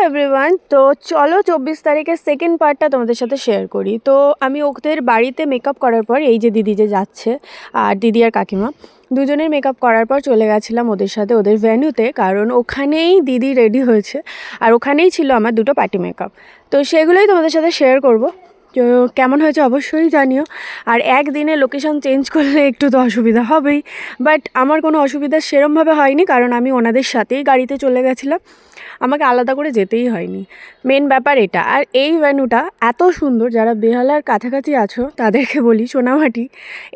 Everyone, তো চলো 24 তারিখের সেকেন্ড পার্টটা তোমাদের সাথে শেয়ার করি। তো আমি ওদের বাড়িতে মেকআপ করার পর, এই যে দিদি যে যাচ্ছে আর দিদি আর কাকিমা দুজনের মেকআপ করার পর চলে গেছিলাম ওদের সাথে ওদের ভেন্যুতে, কারণ ওখানেই দিদি রেডি হয়েছে আর ওখানেই ছিল আমার দুটো পার্টি মেকআপ। তো সেগুলোই তোমাদের সাথে শেয়ার করব। তো কেমন হয়েছে অবশ্যই জানিও। আর একদিনে লোকেশন চেঞ্জ করলে একটু তো অসুবিধা হবেই, বাট আমার কোনো অসুবিধা সেরমভাবে হয়নি, কারণ আমি ওনাদের সাথেই গাড়িতে চলে গেছিলাম, আমাকে আলাদা করে যেতেই হয়নি। মেন ব্যাপার এটা। আর এই ভেন্যুটা এত সুন্দর, যারা বেহালার কাছাকাছি আছো তাদেরকে বলি, সোনামাটি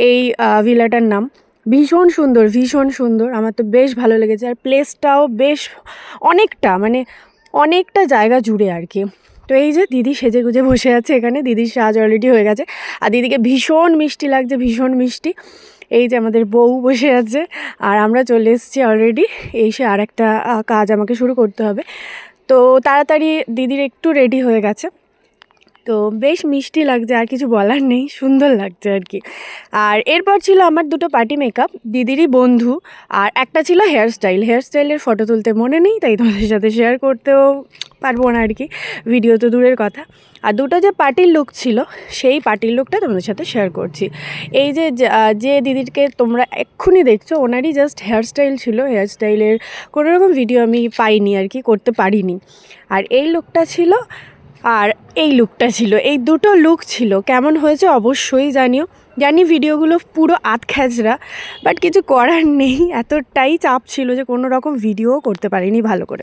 এই ভিলাটার নাম। ভীষণ সুন্দর, ভীষণ সুন্দর, আমার তো বেশ ভালো লেগেছে। আর প্লেসটাও বেশ অনেকটা জায়গা জুড়ে আর কি। তো এই যে দিদি সেজে গুজে বসে আছে এখানে, দিদির সাজ অলরেডি হয়ে গেছে আর দিদিকে ভীষণ মিষ্টি লাগছে, ভীষণ মিষ্টি। এই যে আমাদের বউ বসে আছে আর আমরা চলে এসেছি অলরেডি। এসে আর একটা কাজ আমাকে শুরু করতে হবে, তো তাড়াতাড়ি দিদির একটু রেডি হয়ে গেছে। তো বেশ মিষ্টি লাগছে, আর কিছু বলার নেই, সুন্দর লাগছে আর কি। আর এরপর ছিল আমার দুটো পার্টি মেকআপ, দিদিরই বন্ধু। আর একটা ছিল হেয়ারস্টাইলের ফটো তুলতে মনে নেই, তাই তোমাদের সাথে শেয়ার করতেও পারবো না আর কি, ভিডিও তো দূরের কথা। আর দুটো যে পার্টির লুক ছিল, সেই পার্টির লুকটা তোমাদের সাথে শেয়ার করছি। এই যে দিদিকে তোমরা এক্ষুনি দেখছো, ওনারই জাস্ট হেয়ারস্টাইল ছিল, হেয়ারস্টাইলের কোনো রকম ভিডিও আমি পাইনি আর কি, করতে পারিনি। আর এই লুকটা ছিল আর এই লুকটা ছিল, এই দুটো লুক ছিল। কেমন হয়েছে অবশ্যই জানিও। জানি ভিডিওগুলো পুরো আধখ্যাচরা, বাট কিছু করার নেই, এতটাই চাপ ছিল যে কোনো রকম ভিডিও করতে পারিনি ভালো করে।